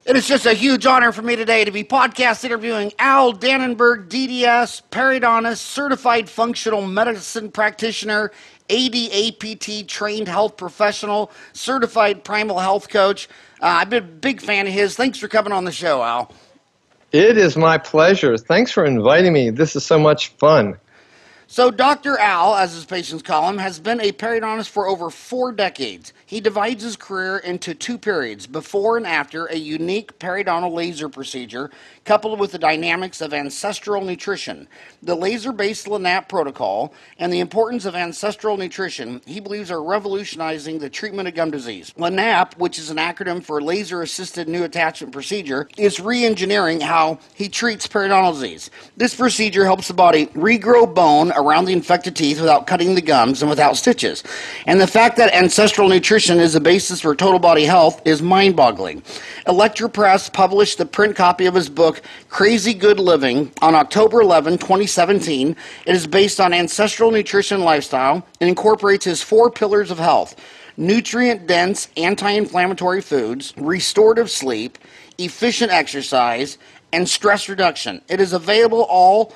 It is just a huge honor for me today to be podcast interviewing Al Dannenberg, DDS, periodontist, certified functional medicine practitioner, ADAPT trained health professional, certified Primal health coach. I've been a big fan of his. Thanks for coming on the show, Al. It is my pleasure. Thanks for inviting me. This is so much fun. So Dr. Al, as his patients call him, has been a periodontist for over 4 decades. He divides his career into 2 periods, before and after a unique periodontal laser procedure, coupled with the dynamics of ancestral nutrition. The laser-based LANAP protocol and the importance of ancestral nutrition, he believes, are revolutionizing the treatment of gum disease. LANAP, which is an acronym for Laser-Assisted New Attachment Procedure, is reengineering how he treats periodontal disease. This procedure helps the body regrow bone around the infected teeth without cutting the gums and without stitches. And the fact that ancestral nutrition is the basis for total body health is mind-boggling. Electropress published the print copy of his book, Crazy Good Living, on October 11, 2017. It is based on ancestral nutrition lifestyle and incorporates his 4 pillars of health: nutrient-dense, anti-inflammatory foods, restorative sleep, efficient exercise, and stress reduction. It is available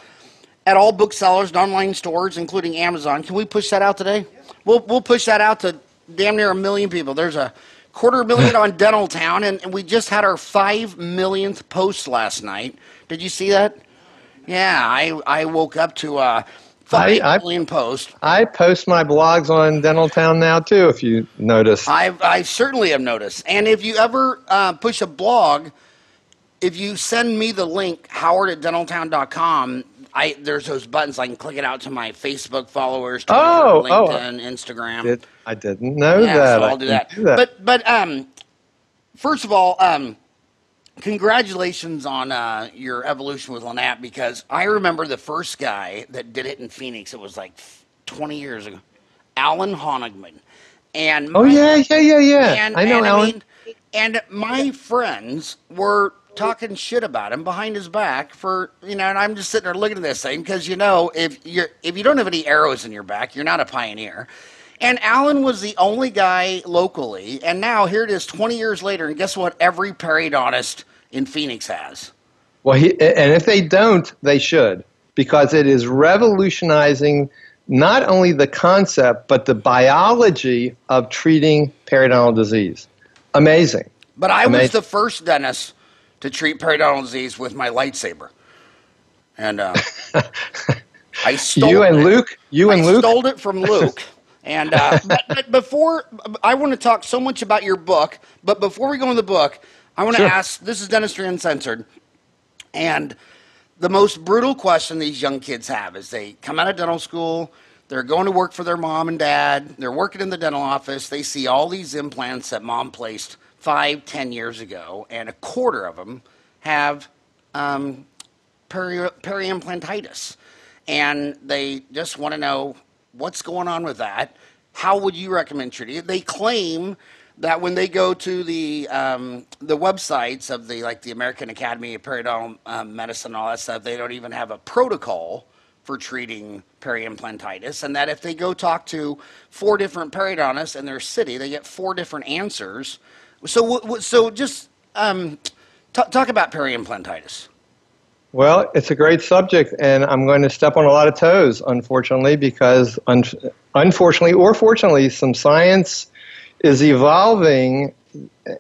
at all booksellers and online stores, including Amazon. Can we push that out today? We'll push that out to damn near 1 million people. There's a 250,000 on Dental Town, and we just had our 5 millionth post last night. Did you see that? Yeah, I woke up to 5 million posts. I post my blogs on Dental Town now, too, if you notice. I certainly have noticed. And if you ever push a blog, if you send me the link, howard@dentaltown.com, there's those buttons. I can click it out to my Facebook followers, Twitter, LinkedIn, Instagram. I didn't know that. So I'll do that. But first of all, congratulations on your evolution with LANAP, because I remember the first guy that did it in Phoenix. It was like 20 years ago, Alan Honigman. And yeah. And, I know Alan. And my friends were talking shit about him behind his back for, and I'm just sitting there looking at this thing, because, if you don't have any arrows in your back, you're not a pioneer. And Alan was the only guy locally, and now here it is 20 years later, and guess what every periodontist in Phoenix has? Well, and if they don't, they should, because it is revolutionizing not only the concept, but the biology of treating periodontal disease. Amazing. But I was the first dentist to treat periodontal disease with my lightsaber. And I stole Luke? I stole it from Luke. And but before, I want to talk so much about your book, but before we go in the book, I want to ask, this is Dentistry Uncensored, and the most brutal question these young kids have is they come out of dental school, they're going to work for their mom and dad, they're working in the dental office, they see all these implants that mom placed 5-10 years ago, and a quarter of them have Peri-implantitis. And they just want to know what's going on with that. How would you recommend treating it? They claim that when they go to the websites of the American Academy of Periodontal Medicine and all that stuff, they don't even have a protocol for treating peri-implantitis, and that if they go talk to 4 different periodontists in their city, they get 4 different answers. So just talk about peri-implantitis. Well, it's a great subject, and I'm going to step on a lot of toes, unfortunately, because unfortunately or fortunately, some science is evolving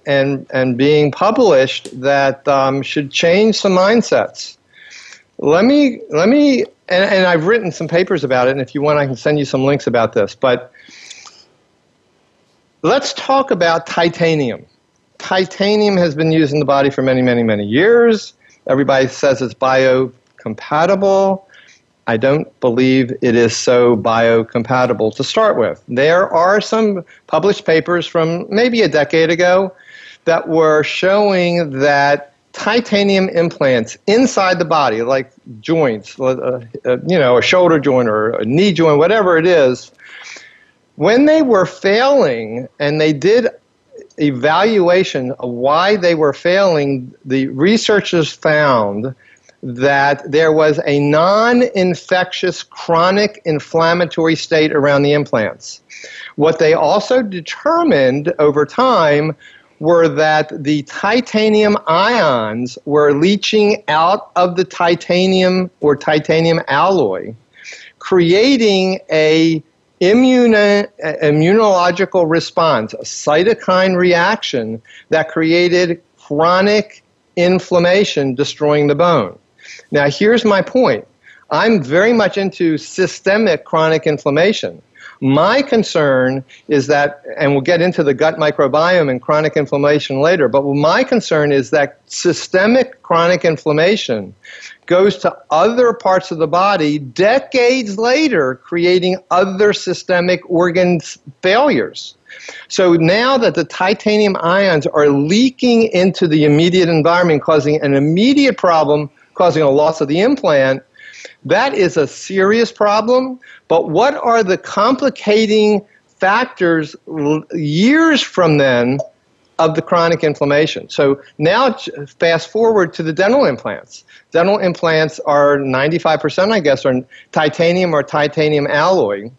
and being published that should change some mindsets. Let me, and I've written some papers about it, and if you want, I can send you some links about this. But let's talk about titanium. Titanium has been used in the body for many, many, many years. Everybody says it's biocompatible. I don't believe it is so biocompatible to start with. There are some published papers from maybe a decade ago that were showing that titanium implants inside the body, like joints, a shoulder joint or a knee joint, whatever it is, when they were failing and they did evaluation of why they were failing, the researchers found that there was a non-infectious chronic inflammatory state around the implants. What they also determined over time were that the titanium ions were leaching out of the titanium or titanium alloy, creating a immunological response, a cytokine reaction that created chronic inflammation, destroying the bone. Now, here's my point. I'm very much into systemic chronic inflammation. My concern is that, and we'll get into the gut microbiome and chronic inflammation later, but my concern is that systemic chronic inflammation goes to other parts of the body decades later, creating other systemic organ failures. So now that the titanium ions are leaking into the immediate environment, causing an immediate problem, causing a loss of the implant, that is a serious problem. But what are the complicating factors years from then of the chronic inflammation? So now fast forward to the dental implants. Dental implants are 95%, I guess, are titanium or titanium alloy.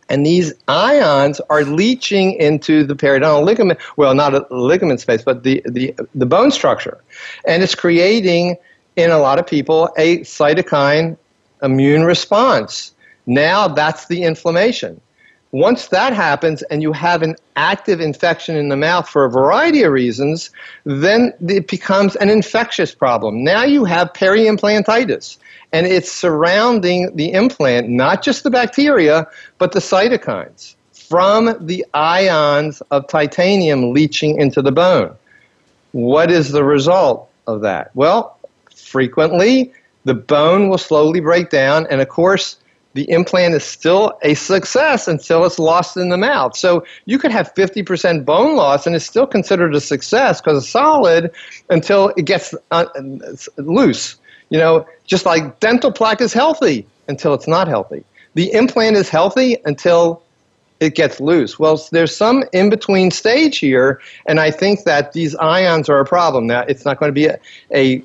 And these ions are leaching into the periodontal ligament, well, not a ligament space, but the bone structure. And it's creating, in a lot of people, a cytokine immune response. Now that's the inflammation. Once that happens and you have an active infection in the mouth for a variety of reasons, then it becomes an infectious problem. Now you have peri-implantitis, and it's surrounding the implant, not just the bacteria, but the cytokines from the ions of titanium leaching into the bone. What is the result of that? Well, frequently the bone will slowly break down, and of course, the implant is still a success until it's lost in the mouth. So you could have 50% bone loss and it's still considered a success because it's solid until it gets loose. You know, just like dental plaque is healthy until it's not healthy. The implant is healthy until it gets loose. Well, there's some in-between stage here, and I think that these ions are a problem. Now, it's not going to be a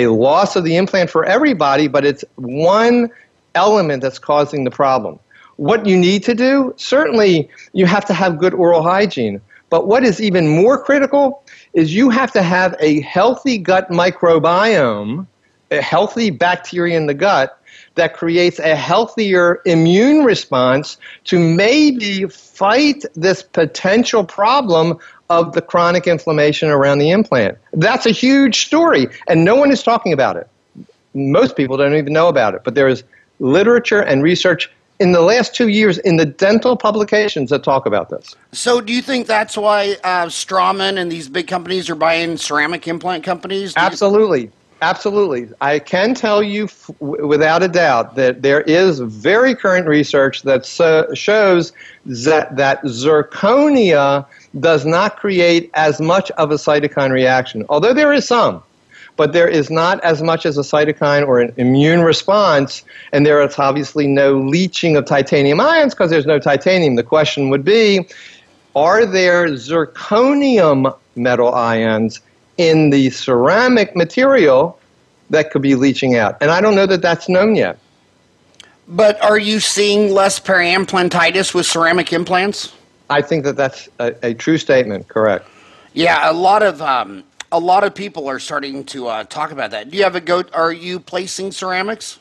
loss of the implant for everybody, but it's one element that's causing the problem. What you need to do, certainly you have to have good oral hygiene, but what is even more critical is you have to have a healthy gut microbiome, a healthy bacteria in the gut that creates a healthier immune response to maybe fight this potential problem of the chronic inflammation around the implant. That's a huge story, and no one is talking about it. Most people don't even know about it, but there is literature and research in the last 2 years in the dental publications that talk about this. So do you think that's why Straumann and these big companies are buying ceramic implant companies? Absolutely. Absolutely. I can tell you without a doubt that there is very current research that shows that zirconia does not create as much of a cytokine reaction, although there is some. But there is not as much as a cytokine or an immune response, and there is obviously no leaching of titanium ions because there's no titanium. The question would be, are there zirconium metal ions in the ceramic material that could be leaching out? And I don't know that that's known yet. But are you seeing less peri-implantitis with ceramic implants? I think that that's a true statement, correct. Yeah, a lot of people are starting to talk about that. Do you have are you placing ceramics?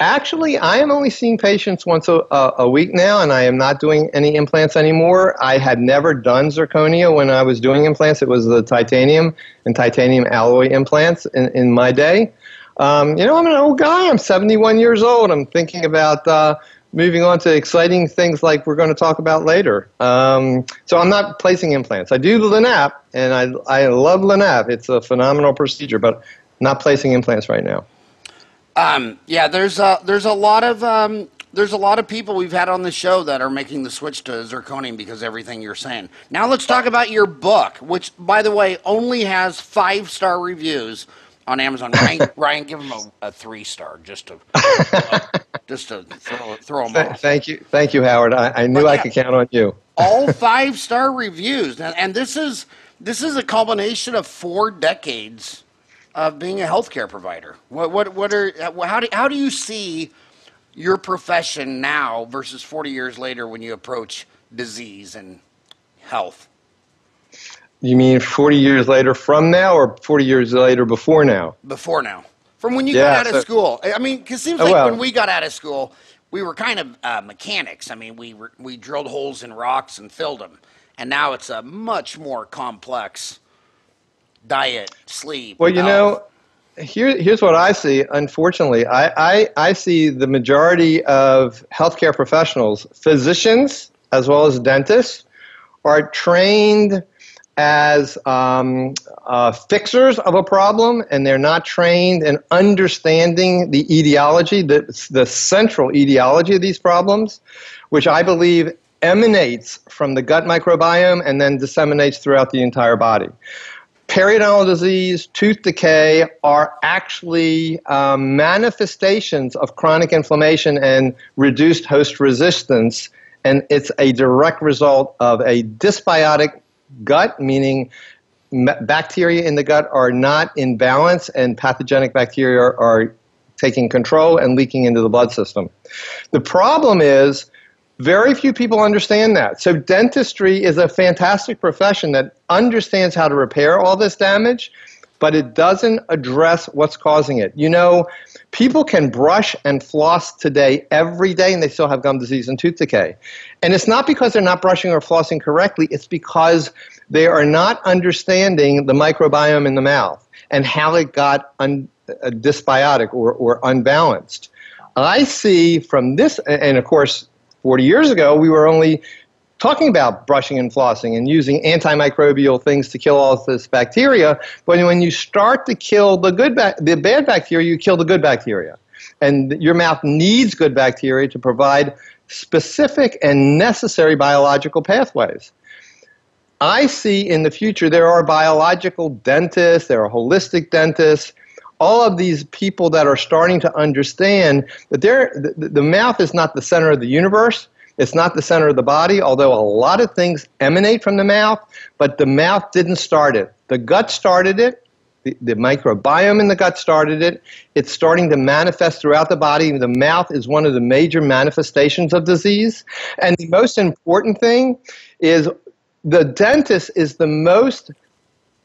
Actually, I am only seeing patients once a week now, and I am not doing any implants anymore. I had never done zirconia when I was doing implants. It was the titanium and titanium alloy implants in my day. I'm an old guy. I'm 71 years old. I'm thinking about moving on to exciting things like we're going to talk about later. So I'm not placing implants. I do the LANAP, and I love LANAP. It's a phenomenal procedure, but not placing implants right now. Yeah, there's a lot of people we've had on the show that are making the switch to zirconium because of everything you're saying. Now let's talk about your book, which, by the way, only has 5-star reviews on Amazon. Ryan, give him a 3-star just to throw him off. Thank you, Howard. I knew I could count on you. All 5-star reviews, and this is a culmination of 4 decades of being a healthcare provider. How do you see your profession now versus 40 years later when you approach disease and health? You mean 40 years later from now or 40 years later before now? Before now. From when you got out of school. I mean, because it seems like when we got out of school, we were kind of mechanics. I mean, we drilled holes in rocks and filled them. And now it's a much more complex diet, sleep. Well, you know, here's what I see. Unfortunately, I see the majority of healthcare professionals, physicians as well as dentists, are trained as fixers of a problem, and they're not trained in understanding the etiology, the central etiology of these problems, which I believe emanates from the gut microbiome and then disseminates throughout the entire body. Periodontal disease, tooth decay are actually manifestations of chronic inflammation and reduced host resistance, and it's a direct result of a dysbiotic gut, meaning bacteria in the gut are not in balance and pathogenic bacteria are taking control and leaking into the blood system. The problem is very few people understand that. So dentistry is a fantastic profession that understands how to repair all this damage, but it doesn't address what's causing it. You know, people can brush and floss today every day and they still have gum disease and tooth decay. And it's not because they're not brushing or flossing correctly, it's because they are not understanding the microbiome in the mouth and how it got dysbiotic or unbalanced. I see from this, and of course, 40 years ago, we were only talking about brushing and flossing and using antimicrobial things to kill all of this bacteria. But when you start to kill the bad bacteria, you kill the good bacteria. And your mouth needs good bacteria to provide specific and necessary biological pathways. I see in the future there are biological dentists, there are holistic dentists, all of these people that are starting to understand that the mouth is not the center of the universe. It's not the center of the body, although a lot of things emanate from the mouth, but the mouth didn't start it. The gut started it. The microbiome in the gut started it. It's starting to manifest throughout the body. The mouth is one of the major manifestations of disease. And the most important thing is the dentist is the most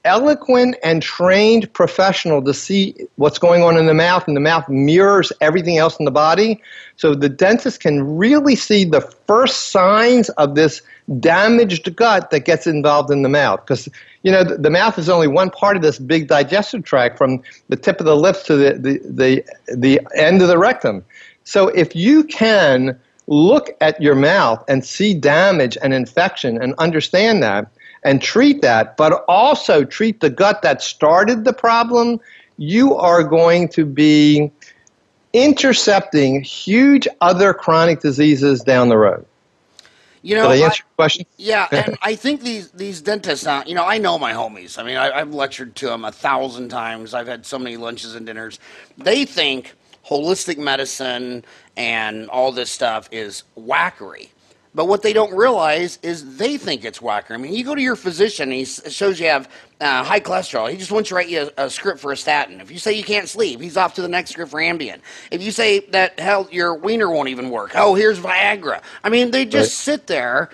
eloquent and trained professional to see what's going on in the mouth, and the mouth mirrors everything else in the body. So the dentist can really see the first signs of this damaged gut that gets involved in the mouth. Because, you know, the mouth is only one part of this big digestive tract from the tip of the lips to the end of the rectum. So if you can look at your mouth and see damage and infection and understand that, and treat that, but also treat the gut that started the problem, you are going to be intercepting huge other chronic diseases down the road. You know, did I answer your question? Yeah, and I think these dentists, you know, I know my homies. I mean, I've lectured to them 1,000 times. I've had so many lunches and dinners. They think holistic medicine and all this stuff is wackery. But what they don't realize is they think it's whacker. I mean, you go to your physician, and he shows you have high cholesterol. He just wants to write you a script for a statin. If you say you can't sleep, he's off to the next script for Ambien. If you say that, hell, your wiener won't even work, oh, here's Viagra. I mean, they just sit there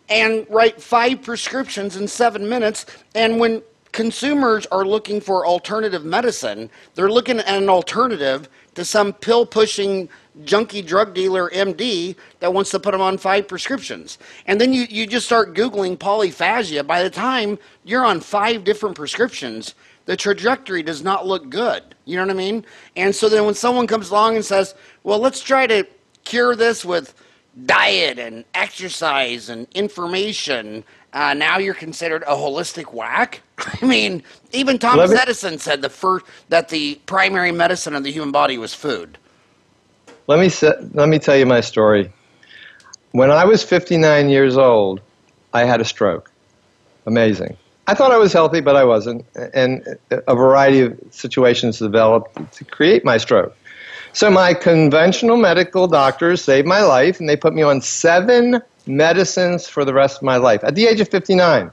and write 5 prescriptions in 7 minutes. And when consumers are looking for alternative medicine, they're looking at an alternative to some pill-pushing junkie drug dealer MD that wants to put them on 5 prescriptions. And then you just start Googling polyphagia. By the time you're on 5 different prescriptions, the trajectory does not look good. You know what I mean? And so then when someone comes along and says, well, let's try to cure this with diet and exercise and information, now you're considered a holistic whack? I mean, even Thomas Edison said that the primary medicine of the human body was food. Let me tell you my story. When I was 59 years old, I had a stroke. Amazing. I thought I was healthy, but I wasn't, and a variety of situations developed to create my stroke. So my conventional medical doctors saved my life, and they put me on 7 medicines for the rest of my life at the age of 59.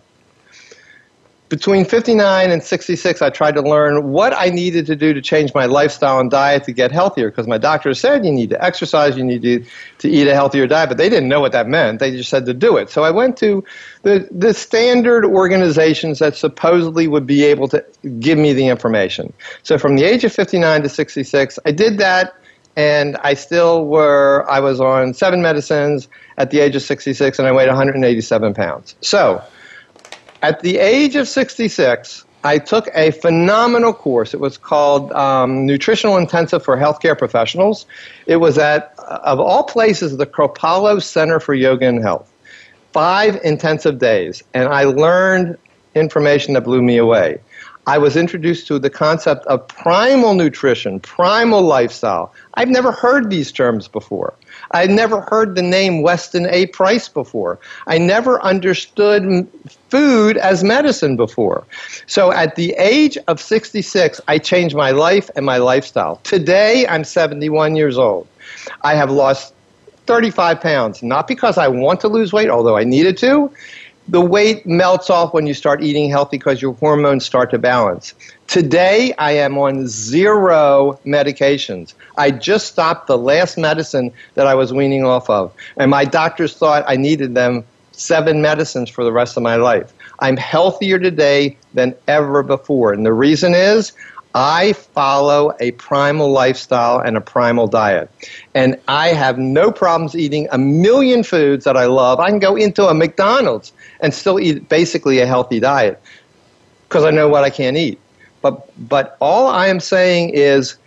between 59 and 66, I tried to learn what I needed to do to change my lifestyle and diet to get healthier, because my doctor said you need to exercise, you need to eat a healthier diet, but they didn't know what that meant. They just said to do it. So I went to the standard organizations that supposedly would be able to give me the information. So from the age of 59 to 66, I did that, and I was on 7 medicines at the age of 66, and I weighed 187 pounds. So at the age of 66, I took a phenomenal course. It was called Nutritional Intensive for Healthcare Professionals. It was at, of all places, the Kripalu Center for Yoga and Health. 5 intensive days, and I learned information that blew me away. I was introduced to the concept of primal nutrition, primal lifestyle. I've never heard these terms before. I'd never heard the name Weston A. Price before. I never understood food as medicine before. So at the age of 66, I changed my life and my lifestyle. Today, I'm 71 years old. I have lost 35 pounds, not because I want to lose weight, although I needed to. The weight melts off when you start eating healthy because your hormones start to balance. Today, I am on 0 medications. I just stopped the last medicine that I was weaning off of, and my doctors thought I needed them 7 medicines for the rest of my life. I'm healthier today than ever before, and the reason is I follow a primal lifestyle and a primal diet. And I have no problems eating a million foods that I love. I can go into a McDonald's and still eat basically a healthy diet because I know what I can't eat. But all I am saying is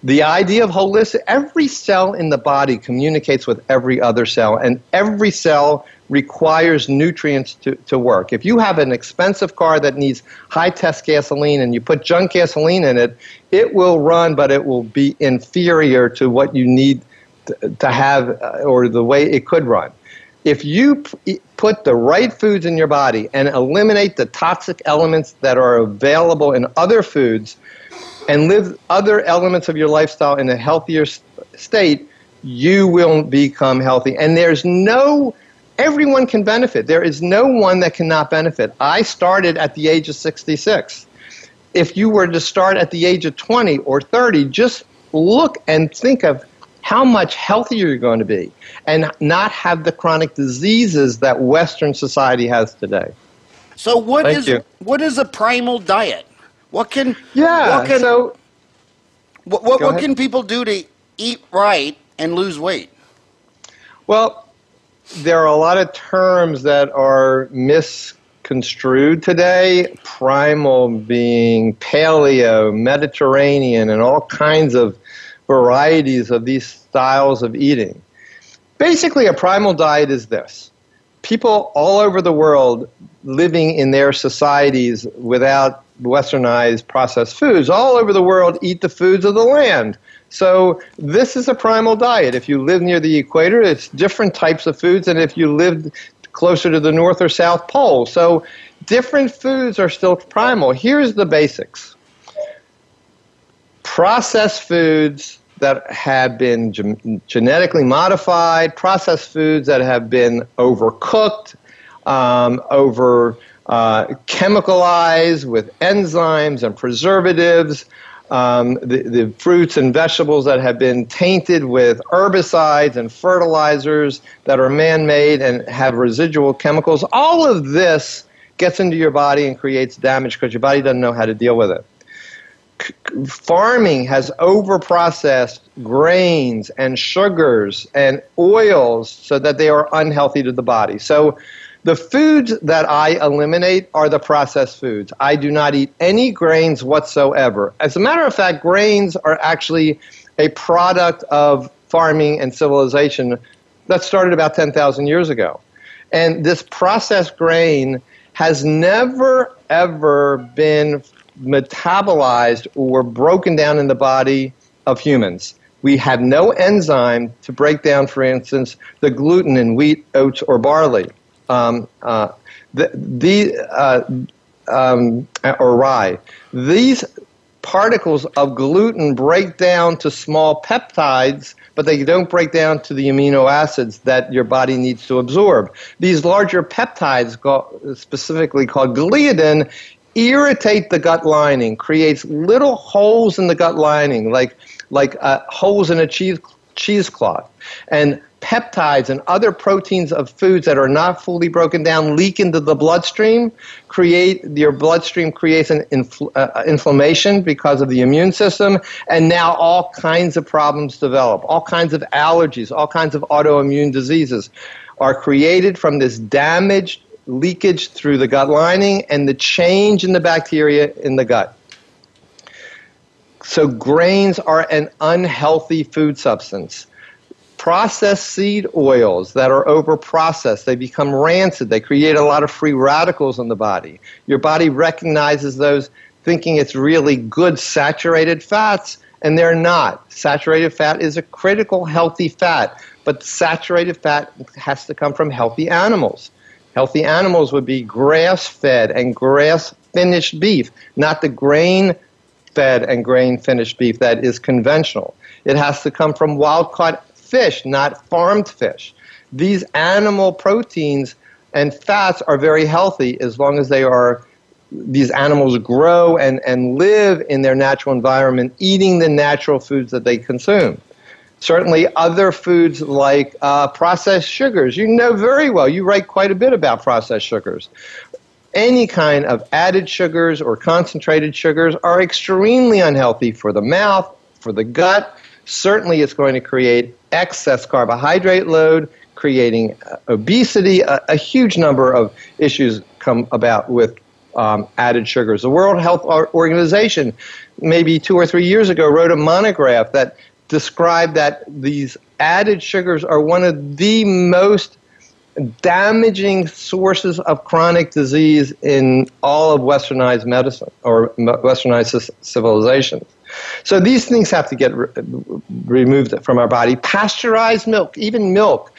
the idea of holistic, every cell in the body communicates with every other cell, and every cell requires nutrients to work. If you have an expensive car that needs high-test gasoline and you put junk gasoline in it, it will run, but it will be inferior to what you need to have or the way it could run. If you put the right foods in your body and eliminate the toxic elements that are available in other foods and live other elements of your lifestyle in a healthier state, you will become healthy. And everyone can benefit. There is no one that cannot benefit. I started at the age of 66. If you were to start at the age of 20 or 30, just look and think of how much healthier you're going to be and not have the chronic diseases that Western society has today. So what is a primal diet? What can people do to eat right and lose weight? Well, there are a lot of terms that are misconstrued today, primal being paleo, Mediterranean, and all kinds of varieties of these styles of eating. Basically, a primal diet is this. People all over the world living in their societies without westernized processed foods, all over the world eat the foods of the land. So this is a primal diet. If you live near the equator, it's different types of foods than if you lived closer to the North or South Pole. So different foods are still primal. Here's the basics. Processed foods that have been genetically modified, processed foods that have been overcooked, chemicalized with enzymes and preservatives, the fruits and vegetables that have been tainted with herbicides and fertilizers that are man-made and have residual chemicals. All of this gets into your body and creates damage because your body doesn't know how to deal with it. Farming has overprocessed grains and sugars and oils so that they are unhealthy to the body. So the foods that I eliminate are the processed foods. I do not eat any grains whatsoever. As a matter of fact, grains are actually a product of farming and civilization that started about 10,000 years ago. And this processed grain has never, ever been metabolized or broken down in the body of humans. We have no enzyme to break down, for instance, the gluten in wheat, oats, or barley, or rye. These particles of gluten break down to small peptides, but they don't break down to the amino acids that your body needs to absorb. These larger peptides, specifically called gliadin, irritate the gut lining, creates little holes in the gut lining, like holes in a cheesecloth. And peptides and other proteins of foods that are not fully broken down leak into the bloodstream, your bloodstream creates an inflammation because of the immune system, and now all kinds of problems develop. All kinds of allergies, all kinds of autoimmune diseases are created from this damaged leakage through the gut lining and the change in the bacteria in the gut. So grains are an unhealthy food substance. Processed seed oils that are over-processed, they become rancid. They create a lot of free radicals in the body. Your body recognizes those thinking it's really good saturated fats, and they're not. Saturated fat is a critical healthy fat, but saturated fat has to come from healthy animals. Healthy animals would be grass-fed and grass-finished beef, not the grain-fed and grain-finished beef that is conventional. It has to come from wild-caught fish, not farmed fish. These animal proteins and fats are very healthy as long as these animals grow and live in their natural environment, eating the natural foods that they consume. Certainly other foods like processed sugars. You know very well, you write quite a bit about processed sugars. Any kind of added sugars or concentrated sugars are extremely unhealthy for the mouth, for the gut. Certainly it's going to create excess carbohydrate load, creating obesity. A huge number of issues come about with added sugars. The World Health Organization, maybe 2 or 3 years ago, wrote a monograph that described that these added sugars are one of the most damaging sources of chronic disease in all of westernized medicine or westernized civilizations. So these things have to get removed from our body. Pasteurized milk, even milk.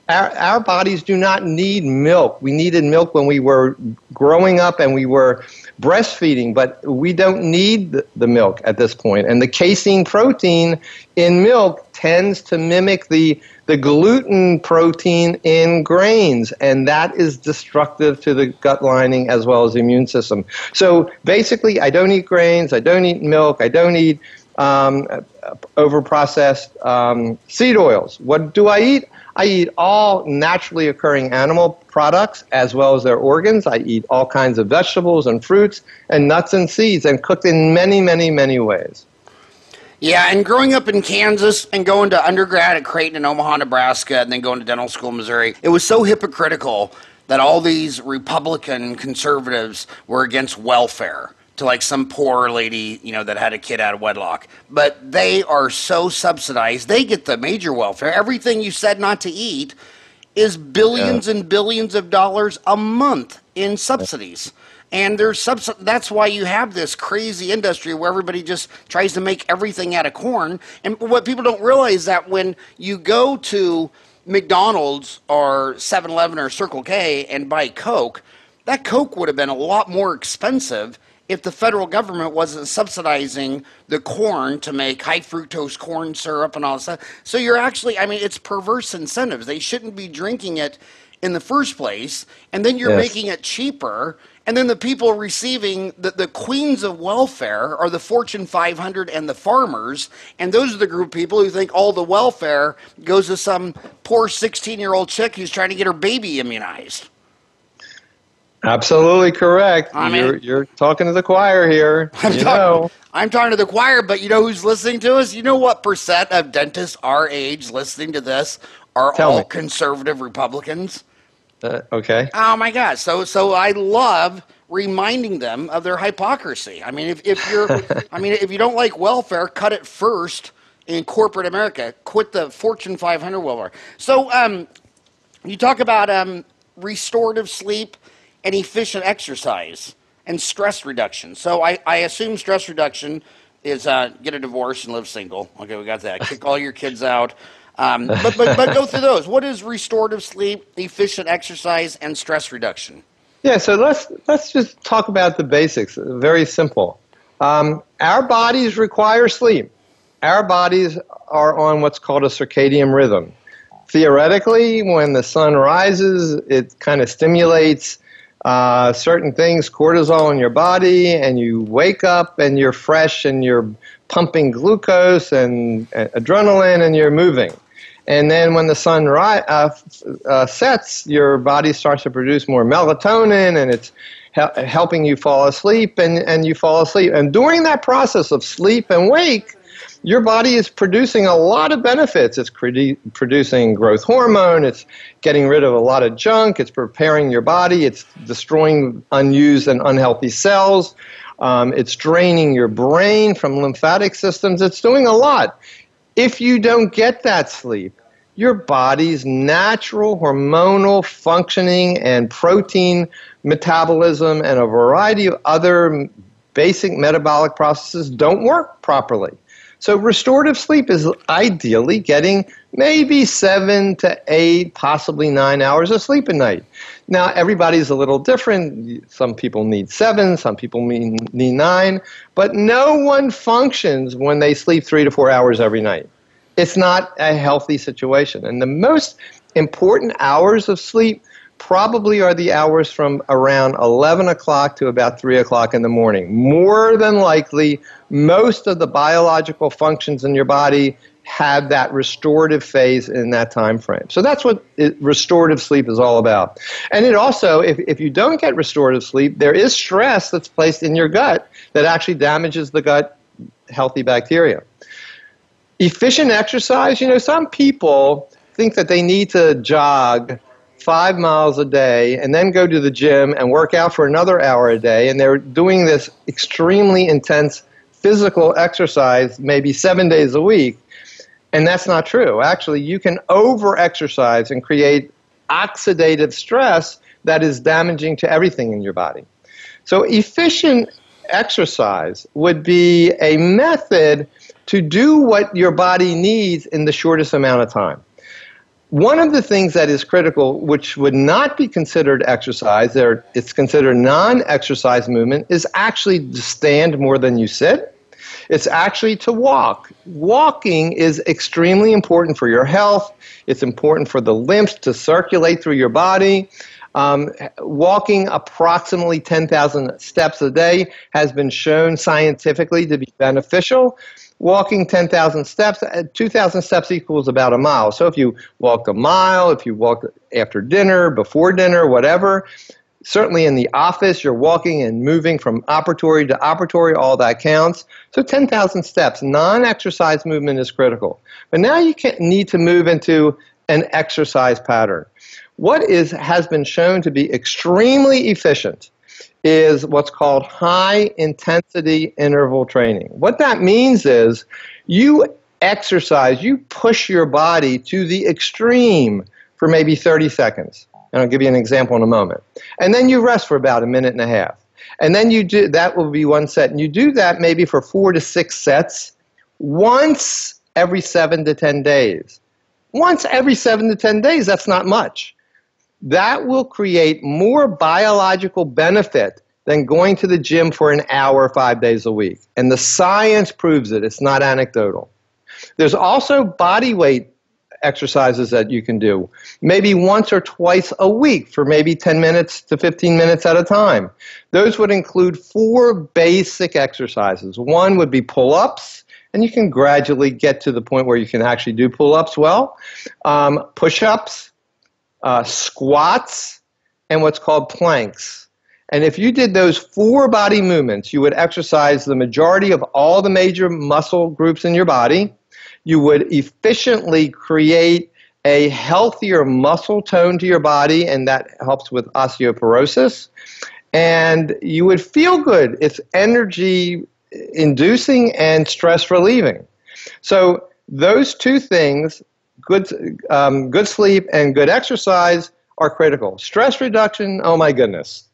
Our bodies do not need milk. We needed milk when we were growing up and we were breastfeeding, but we don't need the milk at this point. And the casein protein in milk tends to mimic the gluten protein in grains, and that is destructive to the gut lining as well as the immune system. So basically, I don't eat grains, I don't eat milk, I don't eat overprocessed seed oils. What do I eat? I eat all naturally occurring animal products as well as their organs. I eat all kinds of vegetables and fruits and nuts and seeds, and cooked in many, many, many ways. Yeah, and growing up in Kansas and going to undergrad at Creighton in Omaha, Nebraska, and then going to dental school in Missouri, it was so hypocritical that all these Republican conservatives were against welfare to like some poor lady, that had a kid out of wedlock. But they are so subsidized. They get the major welfare. Everything you said not to eat is billions and billions of dollars a month in subsidies. And that's why you have this crazy industry where everybody just tries to make everything out of corn. And what people don't realize is that when you go to McDonald's or 7-Eleven or Circle K and buy Coke, that Coke would have been a lot more expensive if the federal government wasn't subsidizing the corn to make high fructose corn syrup and all that stuff. So you're actually, it's perverse incentives. They shouldn't be drinking it in the first place, and then you're making it cheaper. And then the people receiving the queens of welfare are the Fortune 500 and the farmers. And those are the group of people who think all the welfare goes to some poor 16-year-old chick who's trying to get her baby immunized. Absolutely correct. You're talking to the choir here. I'm talking to the choir, but you know who's listening to us? You know what percent of dentists our age listening to this are all conservative Republicans? Okay. Oh my God! So I love reminding them of their hypocrisy. If you don't like welfare, cut it first in corporate America. Quit the Fortune 500 welfare. So you talk about restorative sleep and efficient exercise and stress reduction. So I assume stress reduction is get a divorce and live single. Okay, we got that. Kick all your kids out. But go through those. What is restorative sleep, efficient exercise, and stress reduction? Yeah, so let's just talk about the basics. Very simple. Our bodies require sleep. Our bodies are on what's called a circadian rhythm. Theoretically, when the sun rises, it kind of stimulates certain things, cortisol in your body, and you wake up and you're fresh and you're pumping glucose and adrenaline and you're moving. And then when the sun sets, your body starts to produce more melatonin, and it's helping you fall asleep, and you fall asleep. And during that process of sleep and wake, your body is producing a lot of benefits. It's producing growth hormone. It's getting rid of a lot of junk. It's preparing your body. It's destroying unused and unhealthy cells. It's draining your brain from lymphatic systems. It's doing a lot. If you don't get that sleep, your body's natural hormonal functioning and protein metabolism and a variety of other basic metabolic processes don't work properly. So restorative sleep is ideally getting maybe 7 to 8, possibly 9 hours of sleep a night. Now, everybody's a little different. Some people need 7, some people need 9, but no one functions when they sleep 3 to 4 hours every night. It's not a healthy situation. And the most important hours of sleep probably are the hours from around 11 o'clock to about 3 o'clock in the morning. More than likely, most of the biological functions in your body have that restorative phase in that time frame. So that's what restorative sleep is all about. And it also, if you don't get restorative sleep, there is stress that's placed in your gut that actually damages the gut healthy bacteria. Efficient exercise, some people think that they need to jog 5 miles a day and then go to the gym and work out for another hour a day, and they're doing this extremely intense physical exercise maybe 7 days a week, and that's not true. Actually, you can over-exercise and create oxidative stress that is damaging to everything in your body. So efficient exercise would be a method to do what your body needs in the shortest amount of time. One of the things that is critical, which would not be considered exercise, it's considered non-exercise movement, is actually to stand more than you sit. It's actually to walk. Walking is extremely important for your health. It's important for the lymphs to circulate through your body. Walking approximately 10,000 steps a day has been shown scientifically to be beneficial. Walking 10,000 steps, 2,000 steps equals about a mile. So if you walked a mile, if you walked after dinner, before dinner, whatever, certainly in the office, you're walking and moving from operatory to operatory, all that counts. So 10,000 steps, non-exercise movement is critical. But now you need to move into an exercise pattern. What has been shown to be extremely efficient is what's called high-intensity interval training. What that means is you exercise, you push your body to the extreme for maybe 30 seconds. And I'll give you an example in a moment. And then you rest for about a minute and a half. And then that will be one set. And you do that maybe for 4 to 6 sets once every 7 to 10 days. Once every 7 to 10 days, that's not much. That will create more biological benefit than going to the gym for an hour 5 days a week. And the science proves it. It's not anecdotal. There's also body weight exercises that you can do, maybe once or twice a week for maybe 10 minutes to 15 minutes at a time. Those would include 4 basic exercises. One would be pull-ups, and you can gradually get to the point where you can actually do pull-ups well. Push-ups, squats, and what's called planks. And if you did those 4 body movements, you would exercise the majority of all the major muscle groups in your body. You would efficiently create a healthier muscle tone to your body, and that helps with osteoporosis. And you would feel good. It's energy inducing and stress relieving. So those 2 things, good sleep and good exercise, are critical. Stress reduction, oh my goodness.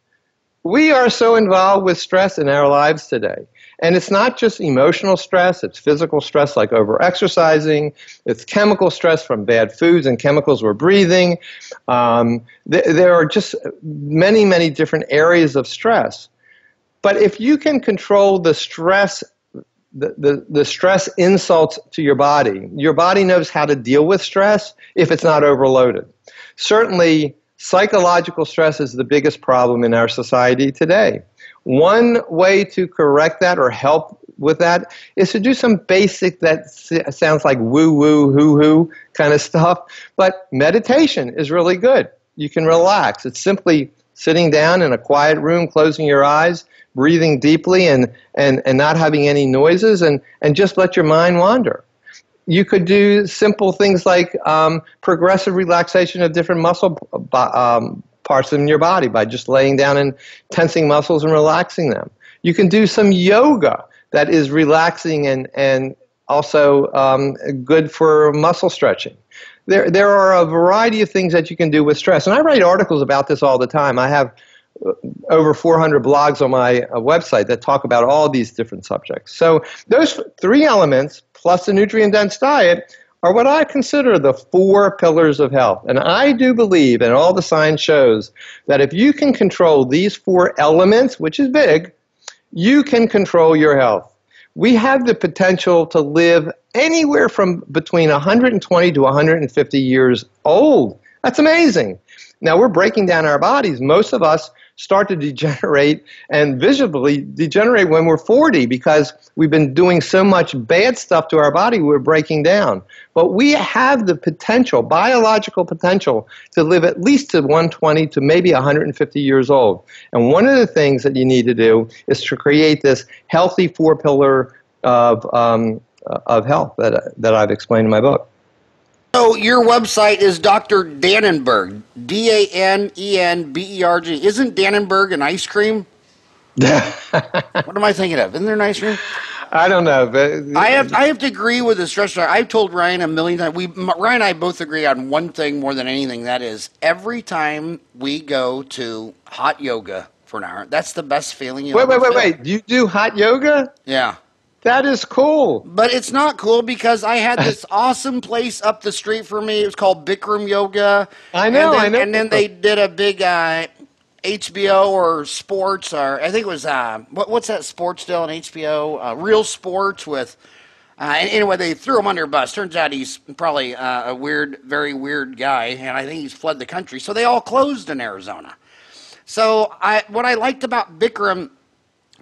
We are so involved with stress in our lives today. And it's not just emotional stress, it's physical stress like over-exercising, it's chemical stress from bad foods and chemicals we're breathing. There are just many, many different areas of stress. But if you can control the stress, the stress insults to your body knows how to deal with stress if it's not overloaded. Certainly, Psychological stress is the biggest problem in our society today. One way to correct that or help with that is to do some basic, that sounds like woo-woo, hoo-hoo kind of stuff, but meditation is really good. You can relax. It's simply sitting down in a quiet room, closing your eyes, breathing deeply and not having any noises, and just let your mind wander. You could do simple things like progressive relaxation of different muscle parts in your body by just laying down and tensing muscles and relaxing them. You can do some yoga that is relaxing and also good for muscle stretching. There are a variety of things that you can do with stress. And I write articles about this all the time. I have over 400 blogs on my website that talk about all these different subjects. So those three elements, plus a nutrient-dense diet, are what I consider the four pillars of health. And I do believe, and all the science shows, that if you can control these four elements, which is big, you can control your health. We have the potential to live anywhere from between 120 to 150 years old. That's amazing. Now, we're breaking down our bodies. Most of us start to degenerate and visibly degenerate when we're 40 because we've been doing so much bad stuff to our body, we're breaking down. But we have the potential, biological potential, to live at least to 120 to maybe 150 years old. And one of the things that you need to do is to create this healthy four-pillar of health that I've explained in my book. So your website is Dr. Dannenberg, Danenberg. Isn't Dannenberg an ice cream? What am I thinking of? Isn't there an ice cream? I don't know, but I have to agree with the stress. I've told Ryan a million times. Ryan and I both agree on one thing more than anything. That is, every time we go to hot yoga for an hour, that's the best feeling you'll ever feel. Wait. You do hot yoga? Yeah. That is cool. But it's not cool because I had this awesome place up the street for me. It was called Bikram Yoga. I know. And then they did a big HBO or sports, or I think it was, what's that sports deal on HBO? Real Sports with, and anyway, they threw him under a bus. Turns out he's probably a weird, very weird guy, and I think he's fled the country. So they all closed in Arizona. So what I liked about Bikram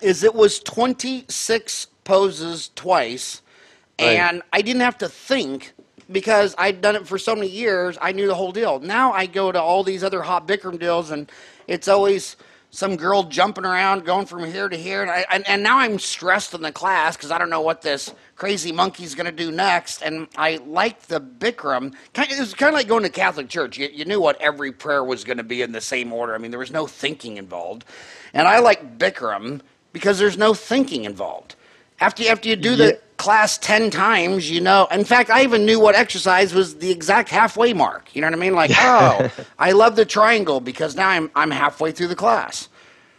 is it was 26 poses twice, and I didn't have to think because I'd done it for so many years. I knew the whole deal. Now I go to all these other hot Bikram deals, and it's always some girl jumping around, going from here to here, and now I'm stressed in the class because I don't know what this crazy monkey's going to do next. And I like the Bikram. It was kind of like going to Catholic church. You knew what every prayer was going to be in the same order. I mean, there was no thinking involved, and I like Bikram because there's no thinking involved. After you do the class 10 times, you know. In fact, I even knew what exercise was the exact halfway mark. You know what I mean? Like, oh, I love the triangle because now I'm halfway through the class.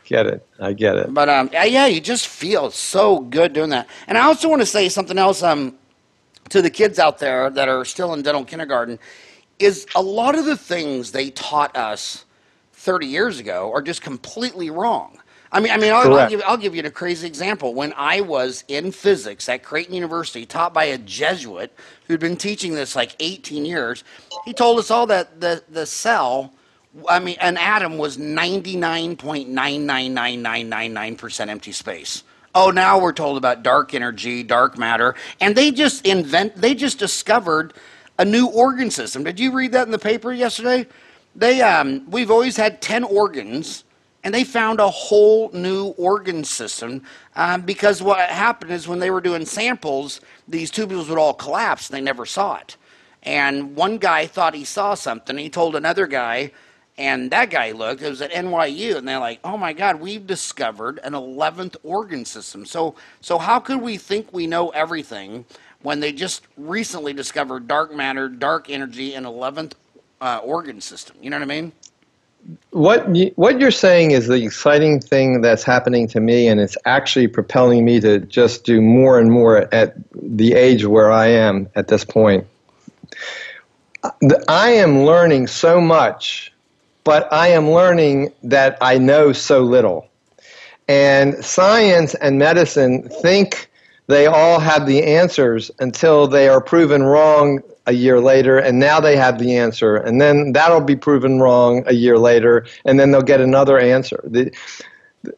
Get it. I get it. But, yeah, you just feel so good doing that. And I also want to say something else to the kids out there that are still in dental kindergarten is a lot of the things they taught us 30 years ago are just completely wrong. I mean, I'll give you a crazy example. When I was in physics at Creighton University, taught by a Jesuit who'd been teaching this like 18 years, he told us all that the cell, an atom was 99.99999% empty space. Oh, now we're told about dark energy, dark matter, and they just discovered a new organ system. Did you read that in the paper yesterday? We've always had 10 organs. And they found a whole new organ system because what happened is when they were doing samples, these tubules would all collapse. And they never saw it. And one guy thought he saw something. He told another guy, and that guy looked. It was at NYU. And they're like, oh, my God, we've discovered an 11th organ system. So how could we think we know everything when they just recently discovered dark matter, dark energy, and 11th organ system? You know what I mean? What you're saying is the exciting thing that's happening to me, and it's actually propelling me to just do more and more at the age where I am at this point. I am learning so much, but I am learning that I know so little. And science and medicine think they all have the answers until they are proven wrong a year later, and now they have the answer. And then that'll be proven wrong a year later, and then they'll get another answer.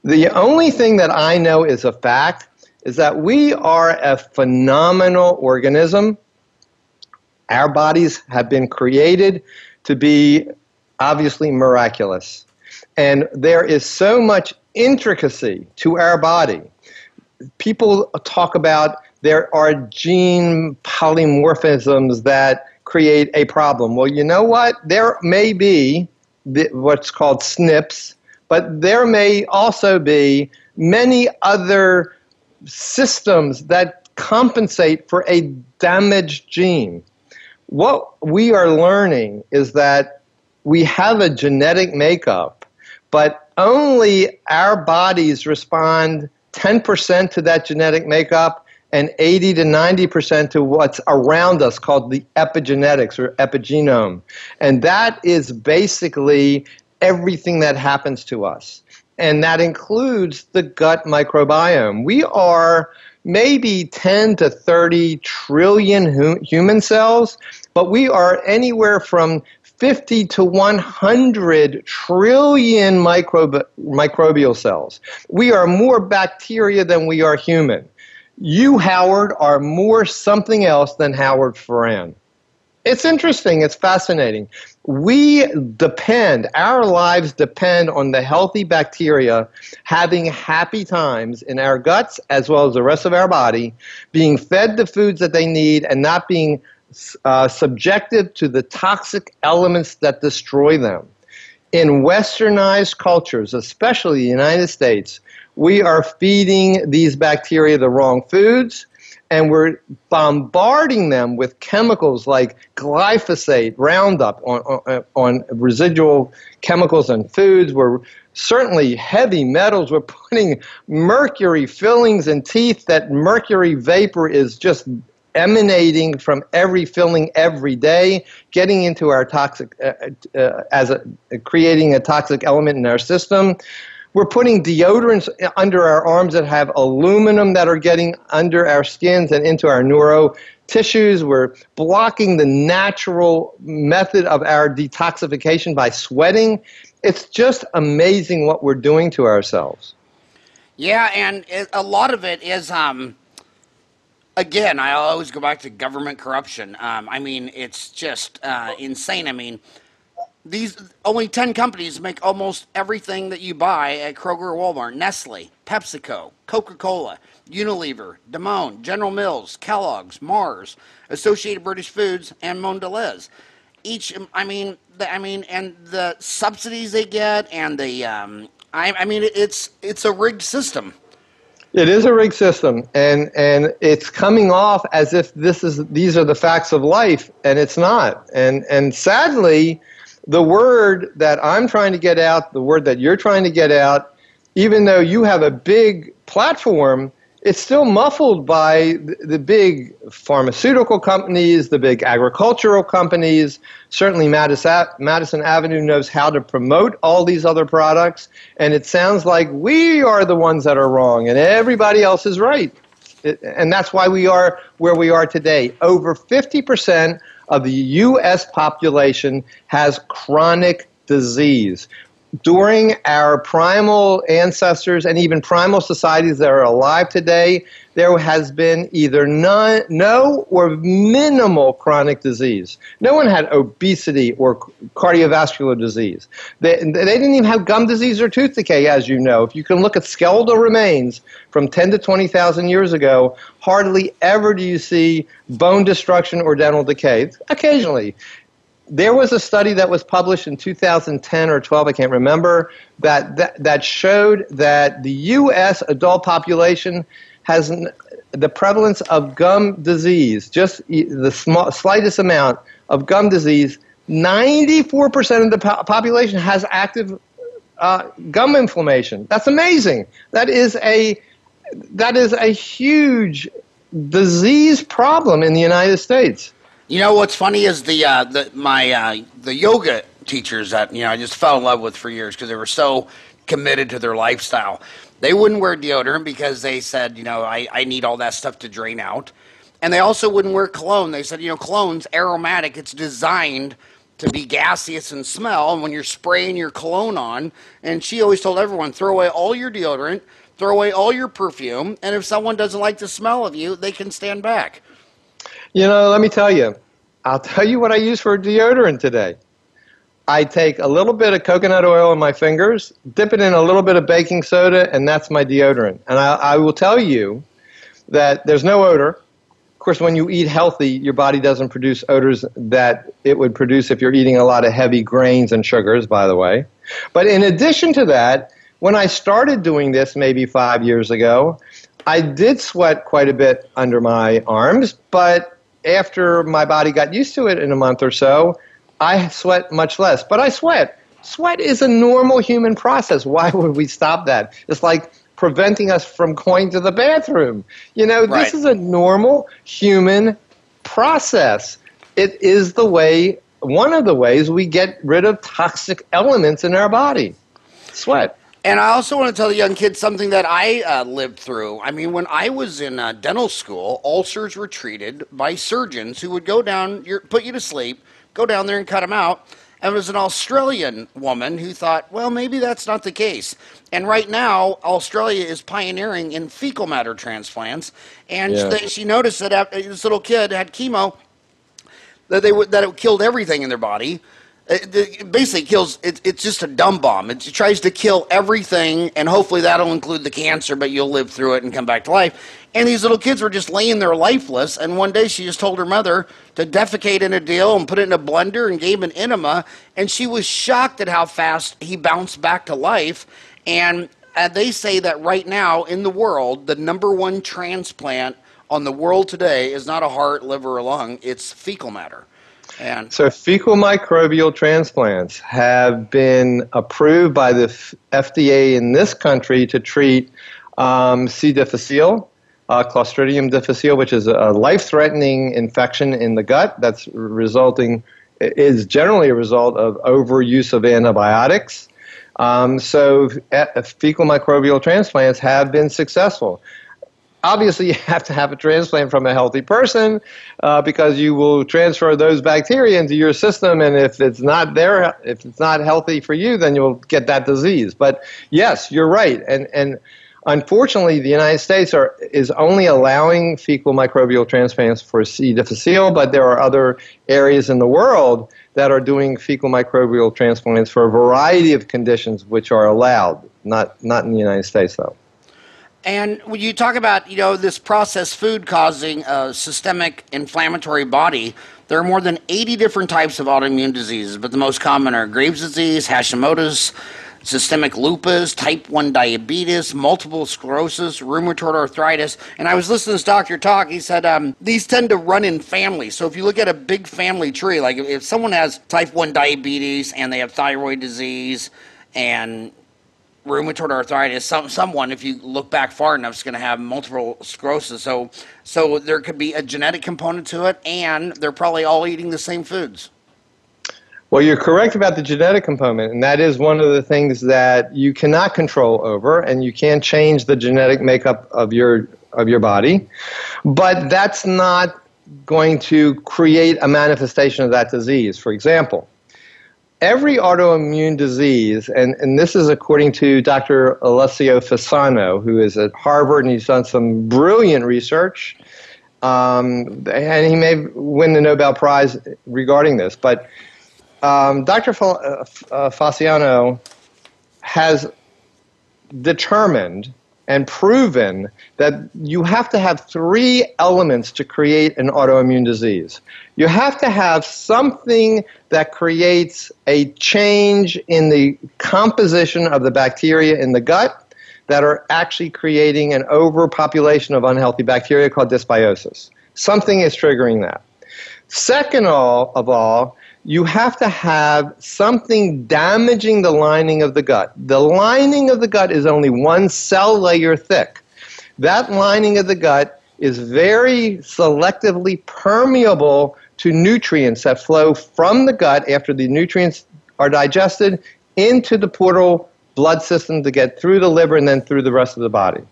The only thing that I know is a fact is that we are a phenomenal organism. Our bodies have been created to be obviously miraculous. And there is so much intricacy to our body. People talk about there are gene polymorphisms that create a problem. Well, you know what? There may be what's called SNPs, but there may also be many other systems that compensate for a damaged gene. What we are learning is that we have a genetic makeup, but only our bodies respond 10% to that genetic makeup and 80 to 90% to what's around us, called the epigenetics or epigenome. And that is basically everything that happens to us. And that includes the gut microbiome. We are maybe 10 to 30 trillion human cells, but we are anywhere from 50 to 100 trillion microbial cells. We are more bacteria than we are human. You, Howard, are more something else than Howard Farran. It's interesting. It's fascinating. Our lives depend on the healthy bacteria having happy times in our guts as well as the rest of our body, being fed the foods that they need and not being subjected to the toxic elements that destroy them. In westernized cultures, especially the United States, we are feeding these bacteria the wrong foods, and we're bombarding them with chemicals like glyphosate, Roundup, on residual chemicals and foods. We're certainly heavy metals. We're putting mercury fillings in teeth. That mercury vapor is just emanating from every filling every day, getting into our toxic, creating a toxic element in our system. We're putting deodorants under our arms that have aluminum that are getting under our skins and into our neuro tissues. We're blocking the natural method of our detoxification by sweating. It's just amazing what we're doing to ourselves. Yeah, and a lot of it is, again, I always go back to government corruption. It's just insane. These only 10 companies make almost everything that you buy at Kroger or Walmart. Nestle, PepsiCo, Coca-Cola, Unilever, Danone, General Mills, Kellogg's, Mars, Associated British Foods, and Mondelez. And the subsidies they get, and it's a rigged system. It is a rigged system, and it's coming off as if these are the facts of life, and it's not. And sadly, the word that I'm trying to get out, the word that you're trying to get out, even though you have a big platform, it's still muffled by the big pharmaceutical companies, the big agricultural companies. Certainly Madison Avenue knows how to promote all these other products, and it sounds like we are the ones that are wrong and everybody else is right. And that's why we are where we are today. Over 50% of the U.S. population has chronic disease. During our primal ancestors and even primal societies that are alive today, there has been either no or minimal chronic disease. No one had obesity or cardiovascular disease. They didn't even have gum disease or tooth decay, as you know. If you can look at skeletal remains from 10 to 20,000 years ago, hardly ever do you see bone destruction or dental decay. Occasionally. There was a study that was published in 2010 or 12, I can't remember, that showed that the U.S. adult population has the prevalence of gum disease, just the slightest amount of gum disease. 94% of the population has active gum inflammation. That's amazing. That is a huge disease problem in the United States. You know what's funny is the yoga teachers that I just fell in love with for years because they were so committed to their lifestyle. They wouldn't wear deodorant because they said I need all that stuff to drain out, And they also wouldn't wear cologne. They said, cologne's aromatic. It's designed to be gaseous and smell. And when you're spraying your cologne on, and she always told everyone, throw away all your deodorant, throw away all your perfume, and if someone doesn't like the smell of you, they can stand back. Let me tell you. I'll tell you what I use for deodorant today. I take a little bit of coconut oil in my fingers, dip it in a little bit of baking soda, and that's my deodorant. And I will tell you that there's no odor. Of course, when you eat healthy, your body doesn't produce odors that it would produce if you're eating a lot of heavy grains and sugars, by the way. But in addition to that, when I started doing this maybe 5 years ago, I did sweat quite a bit under my arms, but after my body got used to it in a month or so, I sweat much less. But I sweat. Sweat is a normal human process. Why would we stop that? It's like preventing us from going to the bathroom. Right. This is a normal human process. It is one of the ways we get rid of toxic elements in our body. Sweat. And I also want to tell the young kids something that I lived through. I mean, when I was in dental school, ulcers were treated by surgeons who would go down, put you to sleep, go down there and cut them out. And it was an Australian woman who thought, well, maybe that's not the case. And right now, Australia is pioneering in fecal matter transplants. And she noticed that after this little kid had chemo, that it killed everything in their body. It basically kills, it's just a dumb bomb. It tries to kill everything, and hopefully that'll include the cancer, but you'll live through it and come back to life. And these little kids were just laying there lifeless, and one day she just told her mother to defecate in a deal and put it in a blender and gave him an enema, and she was shocked at how fast he bounced back to life. And they say that right now in the world, the #1 transplant on the world today is not a heart, liver, or lung, it's fecal matter. So fecal microbial transplants have been approved by the FDA in this country to treat C. difficile, Clostridium difficile, which is a life-threatening infection in the gut that's is generally a result of overuse of antibiotics. So fecal microbial transplants have been successful. Obviously, you have to have a transplant from a healthy person because you will transfer those bacteria into your system, and if it's not healthy for you, then you'll get that disease. But yes, you're right, and unfortunately, the United States is only allowing fecal microbial transplants for C. difficile, but there are other areas in the world that are doing fecal microbial transplants for a variety of conditions which are allowed. Not in the United States, though. And when you talk about, this processed food causing a systemic inflammatory body, there are more than 80 different types of autoimmune diseases, but the most common are Graves' disease, Hashimoto's, systemic lupus, type 1 diabetes, multiple sclerosis, rheumatoid arthritis. And I was listening to this doctor talk. He said these tend to run in families. So if you look at a big family tree, like if someone has type 1 diabetes and they have thyroid disease and rheumatoid arthritis, someone, if you look back far enough, is going to have multiple sclerosis. So there could be a genetic component to it, and they're probably all eating the same foods. Well, you're correct about the genetic component, and that is one of the things that you cannot control over, and you can't change the genetic makeup of your body. But that's not going to create a manifestation of that disease. For example, every autoimmune disease, and this is according to Dr. Alessio Fasano, who is at Harvard, and he's done some brilliant research, and he may win the Nobel Prize regarding this, but Dr. Fasano has determined and proven that you have to have 3 elements to create an autoimmune disease. You have to have something that creates a change in the composition of the bacteria in the gut that are actually creating an overpopulation of unhealthy bacteria called dysbiosis. Something is triggering that. Second of all, you have to have something damaging the lining of the gut. The lining of the gut is only 1 cell layer thick. That lining of the gut is very selectively permeable to nutrients that flow from the gut after the nutrients are digested into the portal blood system to get through the liver and then through the rest of the body.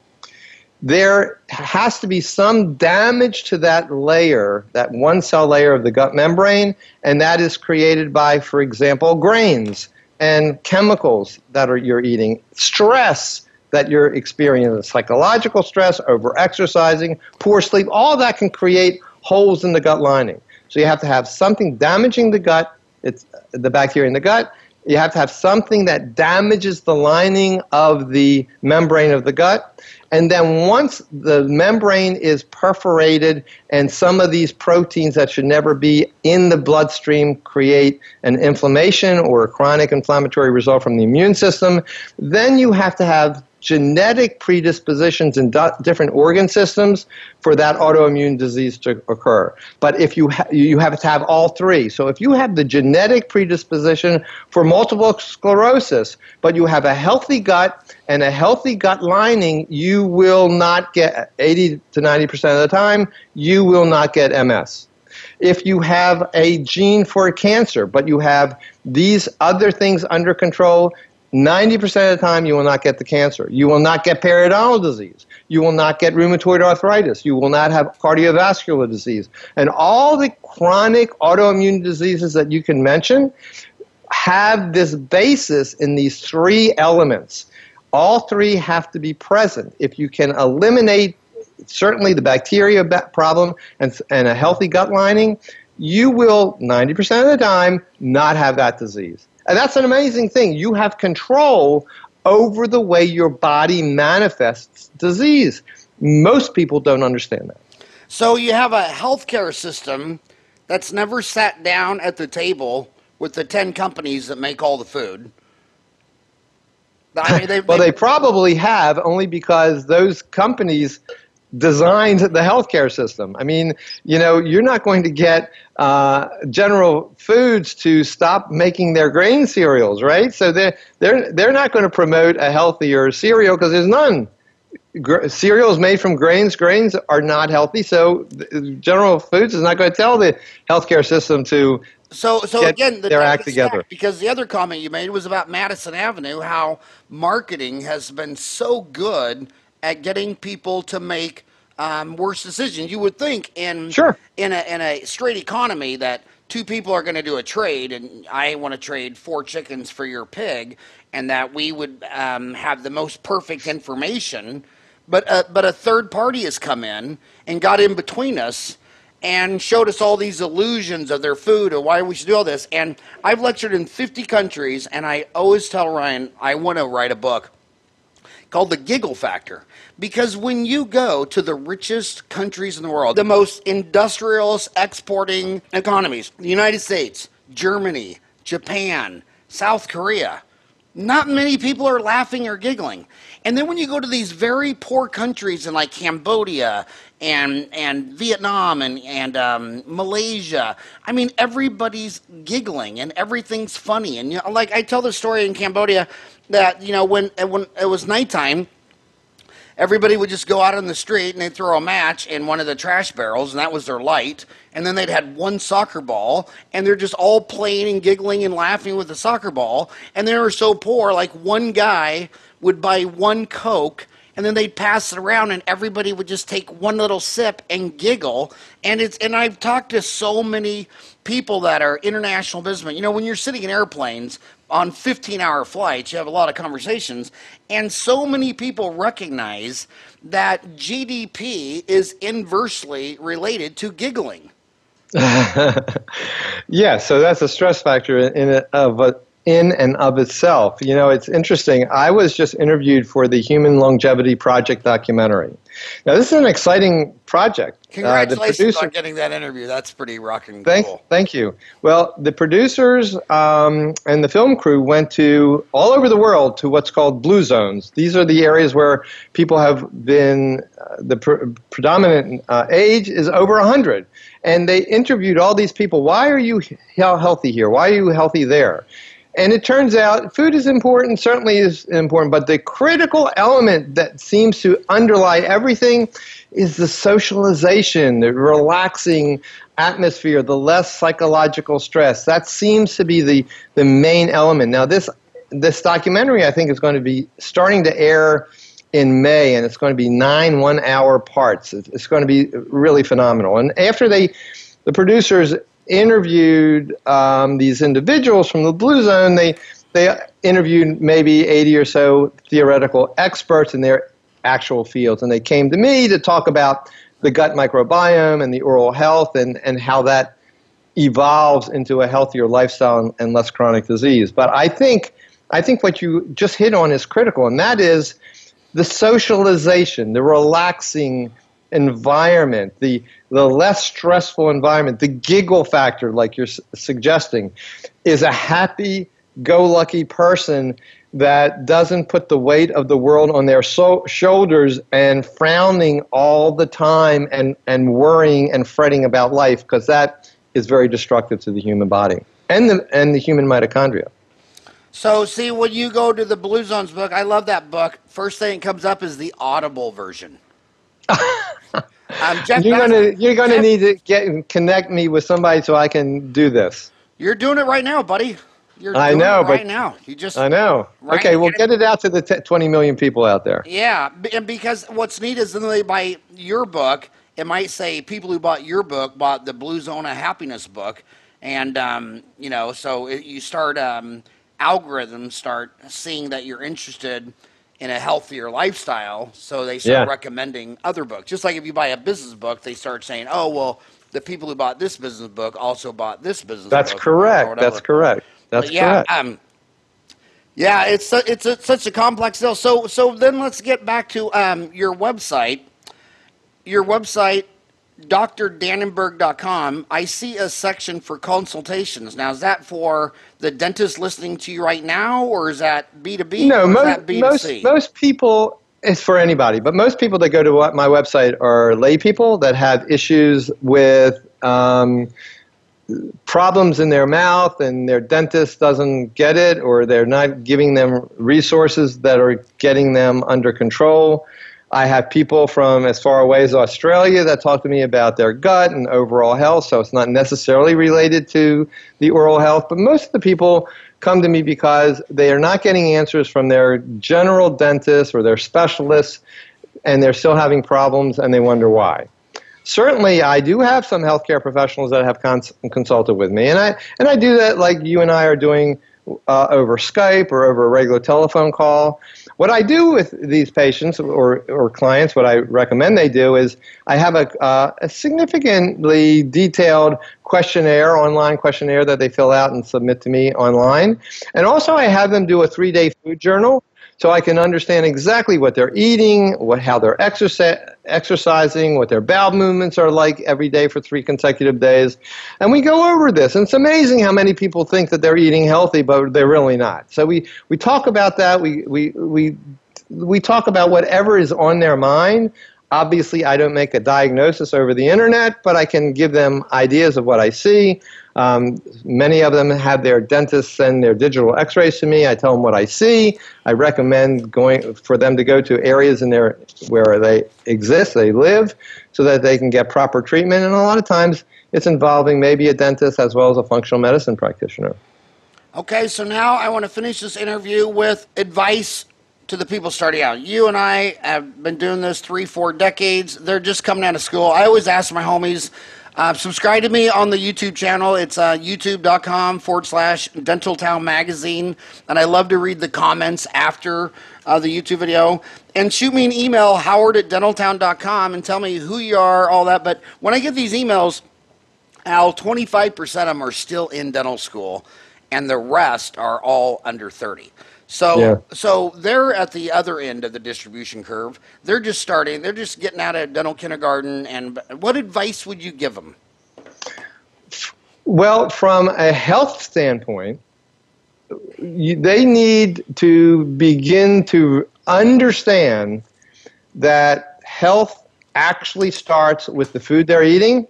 there has to be some damage to that layer, that one cell layer of the gut membrane, and that is created by, for example, grains and chemicals that you're eating, stress that you're experiencing, psychological stress, over-exercising, poor sleep, all that can create holes in the gut lining. So you have to have something damaging the gut, it's the bacteria in the gut. You have to have something that damages the lining of the membrane of the gut. And then once the membrane is perforated and some of these proteins that should never be in the bloodstream create an inflammation or a chronic inflammatory result from the immune system, then you have to have genetic predispositions in different organ systems for that autoimmune disease to occur. But if you have to have all three. So if you have the genetic predisposition for multiple sclerosis, but you have a healthy gut and a healthy gut lining, you will not get 80 to 90% of the time, you will not get MS. If you have a gene for cancer, but you have these other things under control, 90% of the time, you will not get the cancer. You will not get periodontal disease. You will not get rheumatoid arthritis. You will not have cardiovascular disease. And all the chronic autoimmune diseases that you can mention have this basis in these three elements. All three have to be present. If you can eliminate certainly the bacteria problem and a healthy gut lining, you will, 90% of the time, not have that disease. And that's an amazing thing. You have control over the way your body manifests disease. Most people don't understand that. So you have a healthcare system that's never sat down at the table with the 10 companies that make all the food. I mean, well, they probably have, only because those companies designed the healthcare system. I mean, you're not going to get General Foods to stop making their grain cereals, right? So they're not going to promote a healthier cereal because there's none. Cereals made from grains are not healthy, so General Foods is not going to tell the healthcare system to get their act together. Because the other comment you made was about Madison Avenue, how marketing has been so good at getting people to make worse decisions. You would think in a straight economy that two people are going to do a trade, and I want to trade 4 chickens for your pig, and that we would have the most perfect information. But a third party has come in and got in between us and showed us all these illusions of their food or why we should do all this. And I've lectured in 50 countries, and I always tell Ryan I want to write a book called The Giggle Factor. Because when you go to the richest countries in the world, the most industrialist exporting economies, the United States, Germany, Japan, South Korea, not many people are laughing or giggling. And then when you go to these very poor countries in like Cambodia and Vietnam and Malaysia, I mean, everybody's giggling and everything's funny. And like I tell the story in Cambodia that when it was nighttime, everybody would just go out on the street and they'd throw a match in one of the trash barrels, and that was their light. And then they'd had one soccer ball, and they're just all playing and giggling and laughing with the soccer ball. And they were so poor, like one guy would buy one Coke, and then they'd pass it around, and everybody would just take one little sip and giggle. And I've talked to so many people that are international businessmen. When you're sitting in airplanes on 15-hour flights, you have a lot of conversations, and so many people recognize that GDP is inversely related to giggling. Yeah, so that's a stress factor in and of itself. It's interesting. I was just interviewed for the Human Longevity Project documentary. Now, this is an exciting project. Congratulations on getting that interview. That's pretty rocking cool. Thank you. Well, the producers and the film crew went to all over the world to what's called blue zones. These are the areas where people have been, the predominant age is over 100. And they interviewed all these people. Why are you healthy here? Why are you healthy there? And it turns out food is important, certainly is important, but the critical element that seems to underlie everything is the socialization, the relaxing atmosphere, the less psychological stress. That seems to be the main element. Now, this documentary, I think, is going to be starting to air in May, and it's going to be 9 one-hour parts. It's going to be really phenomenal. And after the producers interviewed these individuals from the Blue Zone, they interviewed maybe 80 or so theoretical experts in their actual fields, and they came to me to talk about the gut microbiome and the oral health and how that evolves into a healthier lifestyle and less chronic disease. But I think what you just hit on is critical, and that is the socialization, the relaxing environment, the less stressful environment, the giggle factor, like you're suggesting, is a happy-go-lucky person that doesn't put the weight of the world on their shoulders and frowning all the time and worrying and fretting about life, because that is very destructive to the human body and the human mitochondria. So, see, when you go to the Blue Zones book, I love that book. First thing that comes up is the Audible version. You're gonna need to connect me with somebody so I can do this. You're doing it right now, buddy. I know. Right, okay, we'll get it out to the 20 million people out there. Yeah, and because what's neat is when they buy your book, it might say people who bought your book bought the Blue Zone of Happiness book, and so you start algorithms start seeing that you're interested in a healthier lifestyle, so they start recommending other books. Just like if you buy a business book, they start saying, "Oh, well, the people who bought this business book also bought this business book." That's correct. That's correct. Yeah, it's such a complex deal. So then let's get back to your website. Your website, drdannenberg.com. I see a section for consultations. Now, is that for the dentist listening to you right now, or is that B2B? No, or is that B2C? most people, it's for anybody, but most people that go to my website are lay people that have issues with problems in their mouth and their dentist doesn't get it, or they're not giving them resources that are getting them under control. I have people from as far away as Australia that talk to me about their gut and overall health, so it's not necessarily related to the oral health. But most of the people come to me because they are not getting answers from their general dentist or their specialists, and they're still having problems, and they wonder why. Certainly, I do have some healthcare professionals that have consulted with me, and I do that like you and I are doing over Skype or over a regular telephone call. What I do with these patients or clients, what I recommend they do is I have a significantly detailed questionnaire, online questionnaire that they fill out and submit to me online. And also I have them do a 3-day food journal so I can understand exactly what they're eating, how they're exercising, what their bowel movements are like every day for 3 consecutive days. And we go over this. And it's amazing how many people think that they're eating healthy, but they're really not. So we talk about that. We talk about whatever is on their mind. Obviously, I don't make a diagnosis over the internet, but I can give them ideas of what I see. Many of them have their dentists send their digital x-rays to me. I tell them what I see. I recommend going for them to go to areas where they exist, they live, so that they can get proper treatment. And a lot of times it's involving maybe a dentist as well as a functional medicine practitioner. Okay, so now I want to finish this interview with advice to the people starting out. You and I have been doing this 3-4 decades. They're just coming out of school. I always ask my homies, subscribe to me on the YouTube channel. It's youtube.com/Dentaltown Magazine. And I love to read the comments after the YouTube video. And shoot me an email, howard@dentaltown.com, and tell me who you are, all that. But when I get these emails, Al, 25% of them are still in dental school, and the rest are all under 30. So they're at the other end of the distribution curve. They're just starting. They're just getting out of dental kindergarten. And what advice would you give them? Well, from a health standpoint, they need to begin to understand that health actually starts with the food they're eating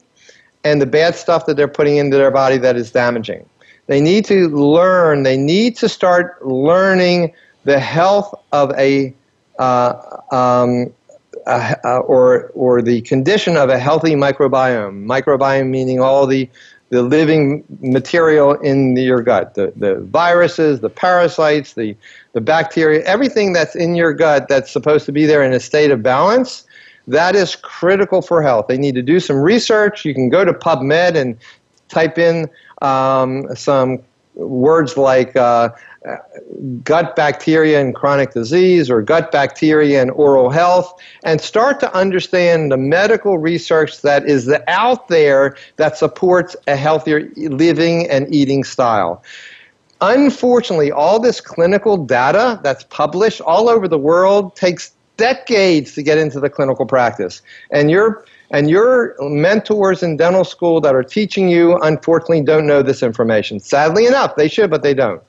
and the bad stuff that they're putting into their body that is damaging. They need to learn, they need to start learning the health of or the condition of a healthy microbiome. Microbiome meaning all the the living material in your gut, the viruses, the parasites, the bacteria, everything that's in your gut that's supposed to be there in a state of balance. That is critical for health. They need to do some research. You can go to PubMed and type in some words like gut bacteria and chronic disease, or gut bacteria and oral health, and start to understand the medical research that is out there that supports a healthier living and eating style. Unfortunately, all this clinical data that's published all over the world takes decades to get into the clinical practice. And your mentors in dental school that are teaching you, unfortunately, don't know this information. Sadly enough, they should, but they don't.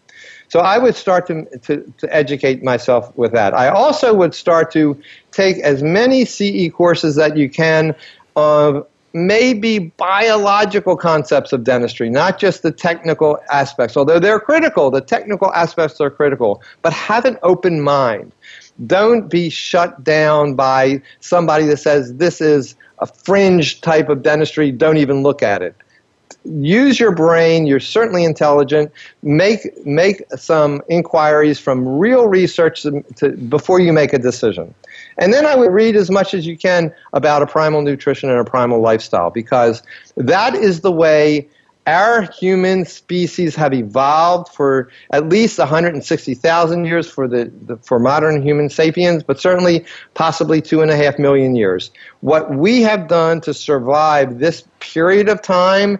So I would start to educate myself with that. I also would start to take as many CE courses that you can of maybe biological concepts of dentistry, not just the technical aspects, although they're critical. The technical aspects are critical, but have an open mind. Don't be shut down by somebody that says this is a fringe type of dentistry. Don't even look at it. Use your brain. You're certainly intelligent. Make some inquiries from real research before you make a decision. And then I would read as much as you can about a primal nutrition and a primal lifestyle, because that is the way our human species have evolved for at least 160,000 years for modern human sapiens, but certainly possibly 2.5 million years. What we have done to survive this period of time,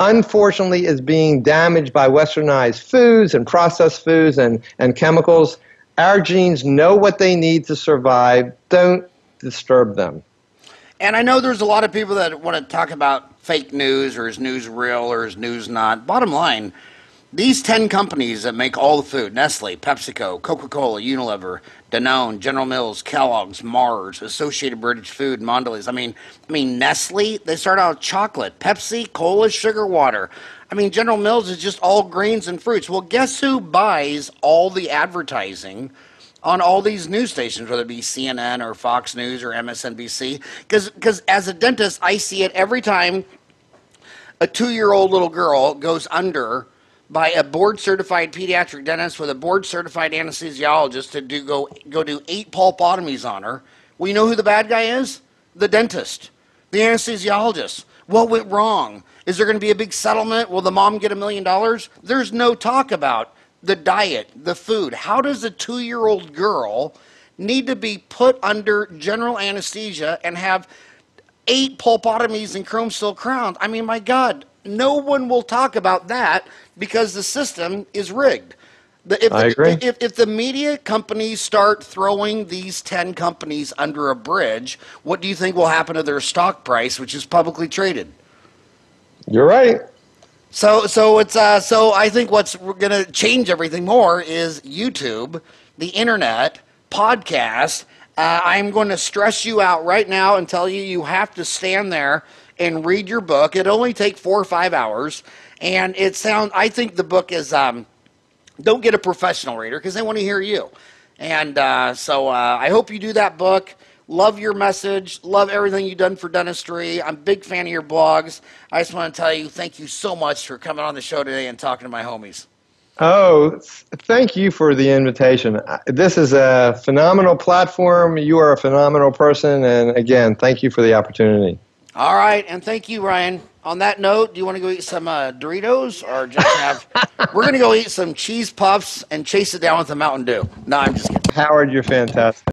unfortunately, is being damaged by westernized foods and processed foods and chemicals. Our genes know what they need to survive. Don't disturb them. And I know there's a lot of people that want to talk about fake news, or is news real, or is news not. Bottom line, these 10 companies that make all the food, Nestle, PepsiCo, Coca-Cola, Unilever, Danone, General Mills, Kellogg's, Mars, Associated British Food, Mondelez. I mean, Nestle, they start out with chocolate. Pepsi, cola, sugar water. I mean, General Mills is just all grains and fruits. Well, guess who buys all the advertising on all these news stations, whether it be CNN or Fox News or MSNBC? Because as a dentist, I see it every time a 2-year-old little girl goes under by a board-certified pediatric dentist with a board-certified anesthesiologist to go do 8 pulpotomies on her. We know who the bad guy is? The dentist, the anesthesiologist. What went wrong? Is there going to be a big settlement? Will the mom get $1 million? There's no talk about the diet, the food. How does a 2-year-old girl need to be put under general anesthesia and have 8 pulpotomies and chrome steel crowns? I mean, my God, no one will talk about that because the system is rigged. I agree. If the media companies start throwing these 10 companies under a bridge, what do you think will happen to their stock price, which is publicly traded? You're right. So I think what's going to change everything more is YouTube, the internet, podcast. I'm going to stress you out right now and tell you have to stand there and read your book. It only takes 4 or 5 hours, and I think the book is don't get a professional reader because they want to hear you. And so I hope you do that book. Love your message. Love everything you've done for dentistry. I'm a big fan of your blogs. I just want to tell you thank you so much for coming on the show today and talking to my homies. Oh, thank you for the invitation. This is a phenomenal platform. You are a phenomenal person. And again, thank you for the opportunity. All right. And thank you, Ryan. On that note, do you want to go eat some Doritos or just have... We're going to go eat some cheese puffs and chase it down with a Mountain Dew. No, I'm just kidding. Howard, you're fantastic.